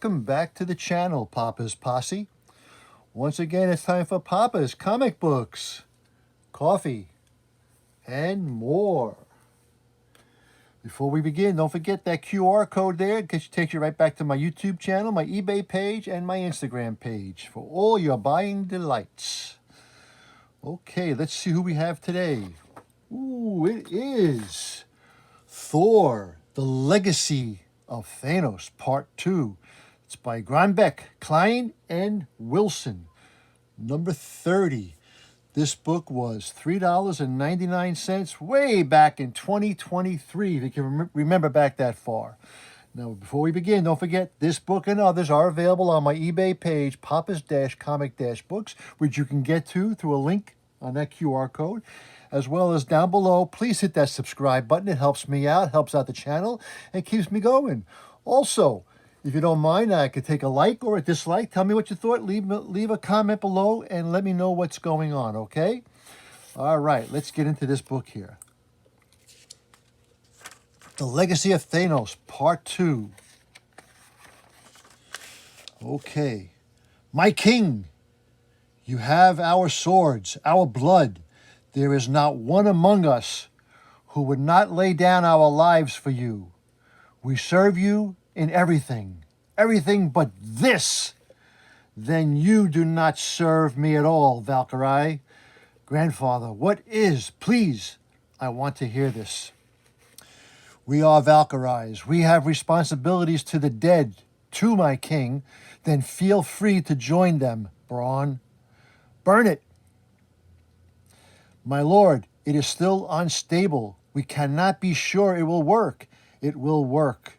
welcome back to the channel, Papa's Posse. Once again, it's time for Papa's comic books, coffee, and more. Before we begin, don't forget that QR code there. It takes you right back to my YouTube channel, my eBay page, and my Instagram page for all your buying delights. Okay, let's see who we have today. Ooh, it is Thor, the Legacy of Thanos, Part 2. It's by Granbeck, Klein, and Wilson. Number 30. This book was $3.99 way back in 2023, if you can remember back that far. Now, before we begin, don't forget, this book and others are available on my eBay page, Papa's-Comic-Books, which you can get to through a link on that QR code. As well as down below, please hit that subscribe button. It helps me out, helps out the channel, and keeps me going. Also, if you don't mind, I could take a like or a dislike. Tell me what you thought. Leave a comment below and let me know what's going on, okay? All right, let's get into this book here. The Legacy of Thanos, Part 2. Okay. My king, you have our swords, our blood. There is not one among us who would not lay down our lives for you. We serve you in everything but this. Then you do not serve me at all, Valkyrie. Grandfather, what is? Please, I want to hear this. We are Valkyries. We have responsibilities to the dead, to my king. Then feel free to join them, Braun. Burn it. My lord, it is still unstable. We cannot be sure it will work. It will work.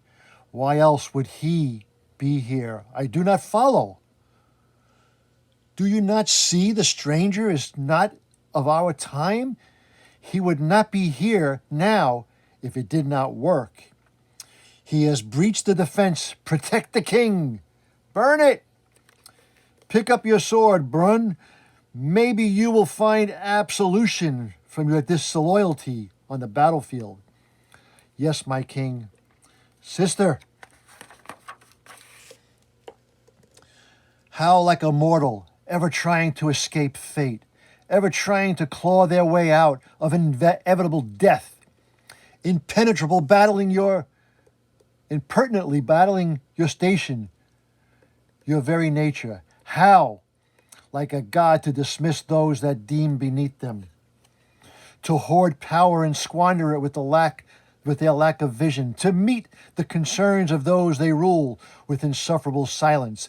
Why else would he be here? I do not follow. Do you not see the stranger is not of our time? He would not be here now if it did not work. He has breached the defense. Protect the king. Burn it. Pick up your sword, Brun. Maybe you will find absolution from your disloyalty on the battlefield. Yes, my king. Sister, how like a mortal, ever trying to escape fate, ever trying to claw their way out of inevitable death, impertinently battling your station, your very nature. How? Like a god to dismiss those that deem beneath them, to hoard power and squander it with their lack of vision, to meet the concerns of those they rule with insufferable silence.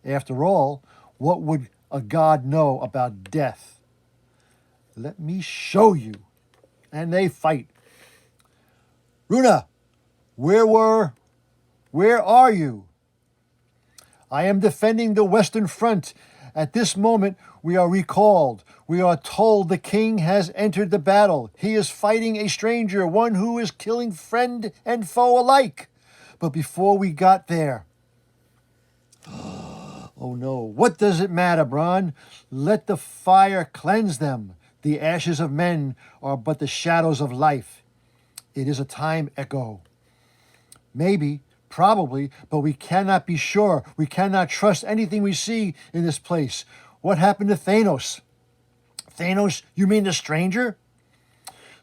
After all, what would a god know about death? Let me show you. And they fight. Runa, where are you? I am defending the Western Front. At this moment, we are recalled. We are told the king has entered the battle. He is fighting a stranger, one who is killing friend and foe alike. But before we got there... Oh no, what does it matter, Bron? Let the fire cleanse them. The ashes of men are but the shadows of life. It is a time echo. Maybe... Probably, but we cannot be sure. We cannot trust anything we see in this place. What happened to Thanos? Thanos, you mean the stranger?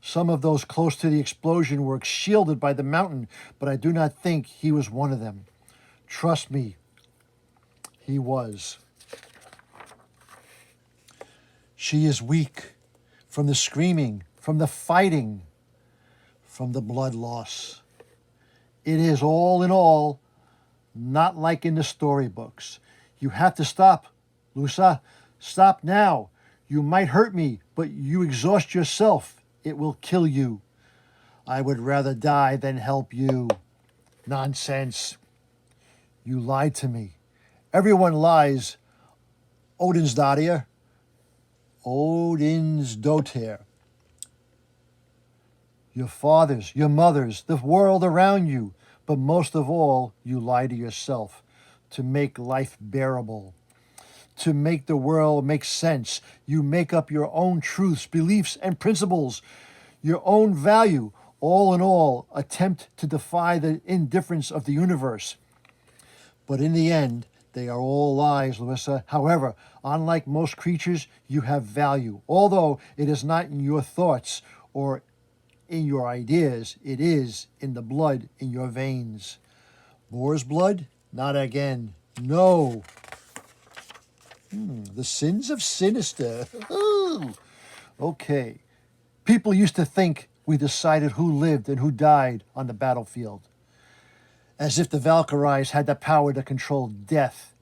Some of those close to the explosion were shielded by the mountain, but I do not think he was one of them. Trust me, he was. She is weak from the screaming, from the fighting, from the blood loss. It is all in all, not like in the storybooks. You have to stop, Lusa. Stop now. You might hurt me, but you exhaust yourself. It will kill you. I would rather die than help you. Nonsense. You lied to me. Everyone lies. Odinsdatir. Odinsdotir. Your fathers, your mothers, the world around you. But most of all, you lie to yourself to make life bearable, to make the world make sense. You make up your own truths, beliefs, and principles, your own value. All in all, attempt to defy the indifference of the universe. But in the end, they are all lies, Larissa. However, unlike most creatures, you have value. Although it is not in your thoughts or in your ideas, it is in the blood in your veins. Boar's blood? Not again. No. The sins of sinister. Ooh. Okay. People used to think we decided who lived and who died on the battlefield, as if the Valkyries had the power to control death.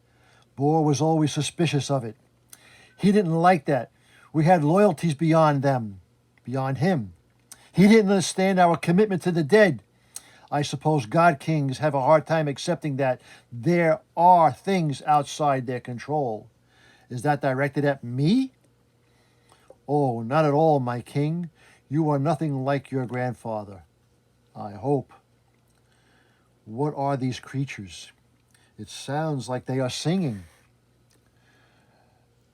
Boar was always suspicious of it. He didn't like that. We had loyalties beyond them, beyond him. He didn't understand our commitment to the dead. I suppose God Kings have a hard time accepting that there are things outside their control. Is that directed at me? Oh, not at all, my king. You are nothing like your grandfather. I hope. What are these creatures? It sounds like they are singing.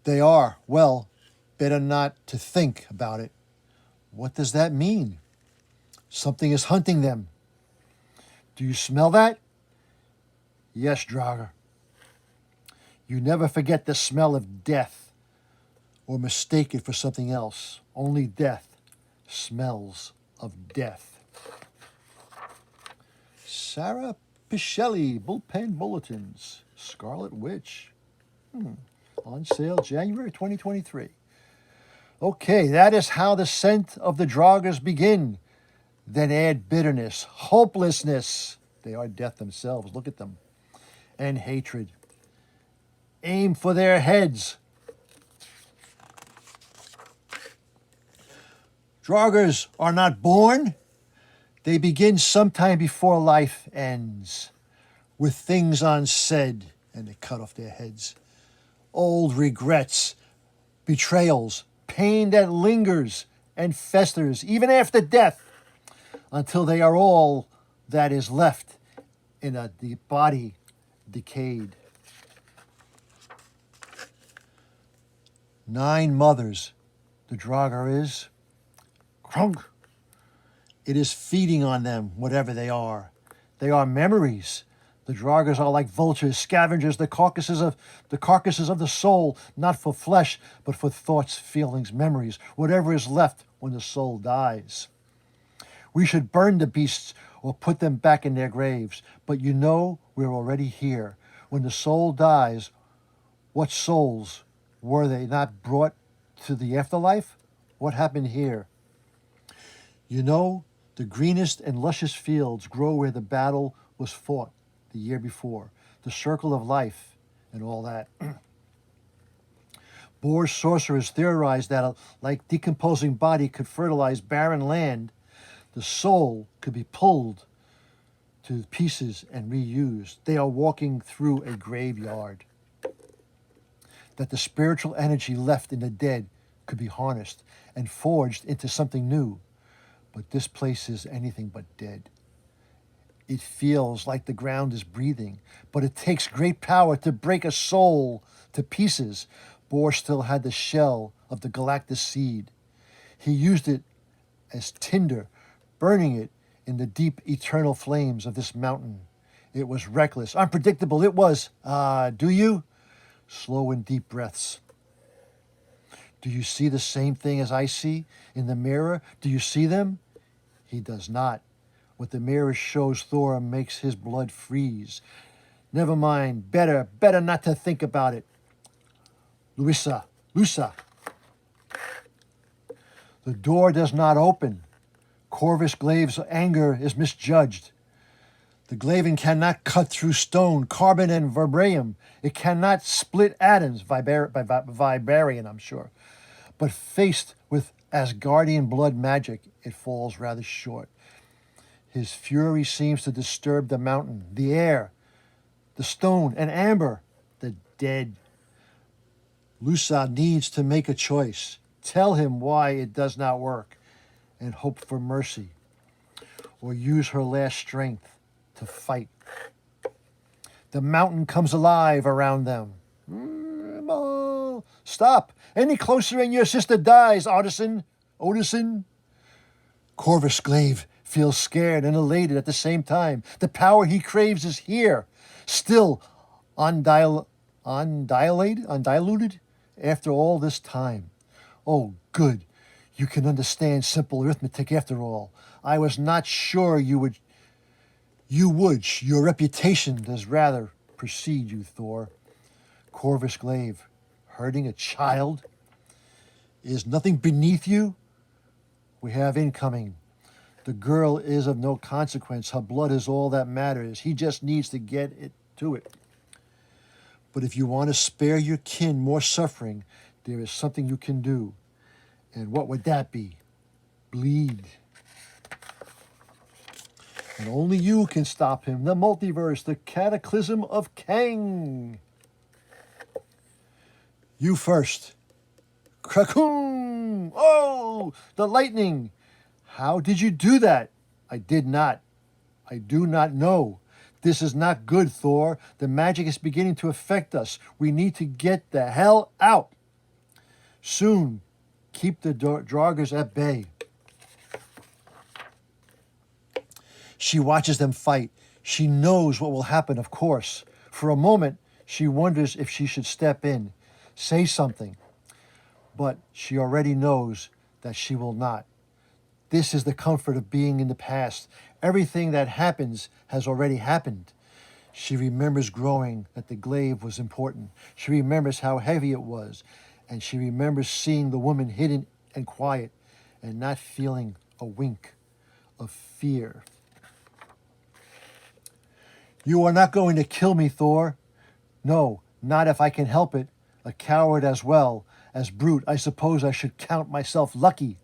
They are. Well, better not to think about it. What does that mean? Something is hunting them. Do you smell that? Yes, Draugr. You never forget the smell of death or mistake it for something else. Only death smells of death. Sarah Pichelli, Bullpen Bulletins, Scarlet Witch. On sale January 2023. Okay, that is how the scent of the Draugrs begin. Then add bitterness, hopelessness. They are death themselves, look at them. And hatred. Aim for their heads. Draugrs are not born. They begin sometime before life ends, with things unsaid, and they cut off their heads. Old regrets, betrayals, pain that lingers and festers even after death, until they are all that is left in a body decayed. 9 mothers the Draugr is. Krunk. It is feeding on them, whatever they are. They are memories. The Draugrs are like vultures, scavengers, the carcasses of the soul, not for flesh, but for thoughts, feelings, memories, whatever is left when the soul dies. We should burn the beasts or put them back in their graves. But you know we're already here. When the soul dies, what souls were they not brought to the afterlife? What happened here? You know, the greenest and luscious fields grow where the battle was fought the year before. The circle of life and all that. Boar's sorcerers theorized that a like decomposing body could fertilize barren land, the soul could be pulled to pieces and reused. They are walking through a graveyard. That the spiritual energy left in the dead could be harnessed and forged into something new. But this place is anything but dead. It feels like the ground is breathing, but it takes great power to break a soul to pieces. Boar still had the shell of the Galactus seed. He used it as tinder, burning it in the deep eternal flames of this mountain. It was reckless, unpredictable. It was, do you? Slow and deep breaths. Do you see the same thing as I see in the mirror? Do you see them? He does not. What the mirror shows Thor makes his blood freeze. Never mind. Better not to think about it. Luisa. The door does not open. Corvus Glaive's anger is misjudged. The Glaven cannot cut through stone, carbon, and vibranium. It cannot split atoms, vibarian, I'm sure. But faced with Asgardian blood magic, it falls rather short. His fury seems to disturb the mountain, the air, the stone, and amber, the dead. Lusa needs to make a choice. Tell him why it does not work, and hope for mercy, or use her last strength to fight. The mountain comes alive around them. Stop! Any closer and your sister dies, Odysseus. Corvus Glaive feels scared and elated at the same time. The power he craves is here, still undiluted after all this time. Oh, good. You can understand simple arithmetic after all. I was not sure you would. Your reputation does rather precede you, Thor. Corvus Glaive, hurting a child? Is nothing beneath you? We have incoming. The girl is of no consequence. Her blood is all that matters. He just needs to get it to it. But if you want to spare your kin more suffering, there is something you can do. And what would that be? Bleed. And only you can stop him. The multiverse, the cataclysm of Kang. You first. Krakoom! Oh, the lightning. How did you do that? I did not. I do not know. This is not good, Thor. The magic is beginning to affect us. We need to get the hell out. Soon. Keep the Draugrs at bay. She watches them fight. She knows what will happen, of course. For a moment, she wonders if she should step in, say something. But she already knows that she will not. This is the comfort of being in the past. Everything that happens has already happened. She remembers growing that the glaive was important. She remembers how heavy it was. And she remembers seeing the woman hidden and quiet and not feeling a wink of fear. You are not going to kill me, Thor. No, not if I can help it. A coward as well as brute, I suppose I should count myself lucky.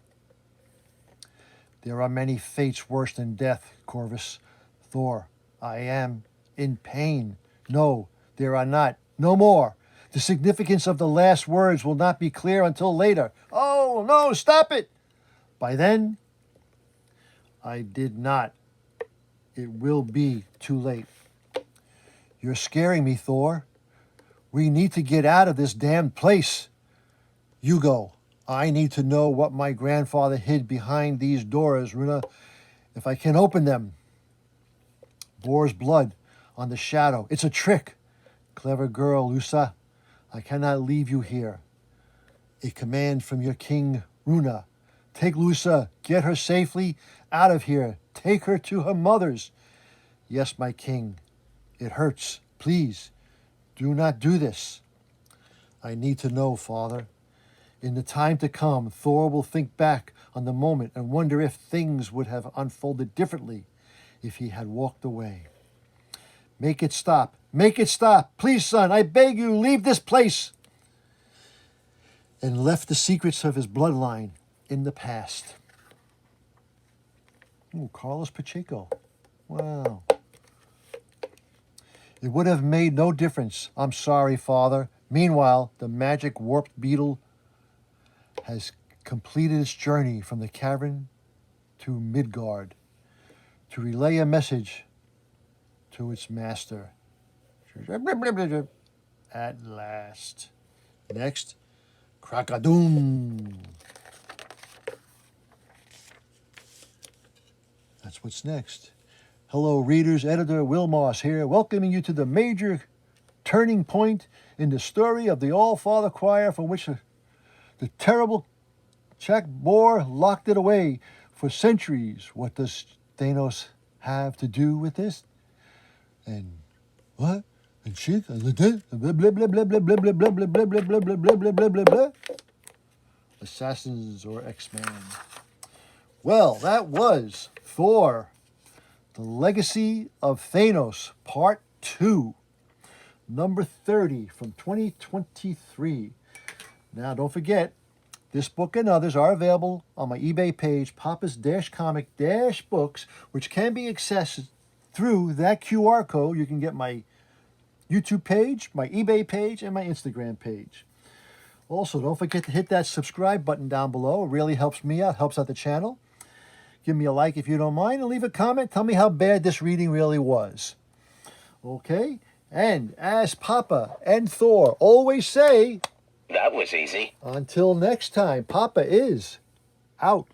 There are many fates worse than death, Corvus. Thor, I am in pain. No, there are not. No more. The significance of the last words will not be clear until later. Oh, no, stop it. By then, I did not. It will be too late. You're scaring me, Thor. We need to get out of this damned place. You go. I need to know what my grandfather hid behind these doors, Runa, if I can open them. Boar's blood on the shadow. It's a trick. Clever girl, Lusa. I cannot leave you here. A command from your king, Runa. Take Lusa. Get her safely out of here. Take her to her mother's. Yes, my king. It hurts. Please, do not do this. I need to know, Father. In the time to come, Thor will think back on the moment and wonder if things would have unfolded differently if he had walked away. Make it stop. Make it stop. Please, son, I beg you, leave this place. And left the secrets of his bloodline in the past. Ooh, Carlos Pacheco. Wow. It would have made no difference. I'm sorry, Father. Meanwhile, the magic warped beetle has completed its journey from the cavern to Midgard to relay a message to its master. At last. Next, Krakadoom. That's what's next. Hello, readers. Editor Will Moss here, welcoming you to the major turning point in the story of the All-Father Choir, from which the terrible Czech Boar locked it away for centuries. What does Thanos have to do with this? And what? And shit? Blah blah blah blah blah blah blah blah blah blah blah blah blah blah blah blah blah blah. Assassins or X-Men. Well, that was Thor, The Legacy of Thanos, Part 2, number 30 from 2023. Now, don't forget, this book and others are available on my eBay page, Papa's-Comic-Books, which can be accessed through that QR code. You can get my YouTube page, my eBay page, and my Instagram page. Also, don't forget to hit that subscribe button down below. It really helps me out, helps out the channel. Give me a like if you don't mind, and leave a comment. Tell me how bad this reading really was. Okay? And as Papa and Thor always say, that was easy. Until next time, Papa is out.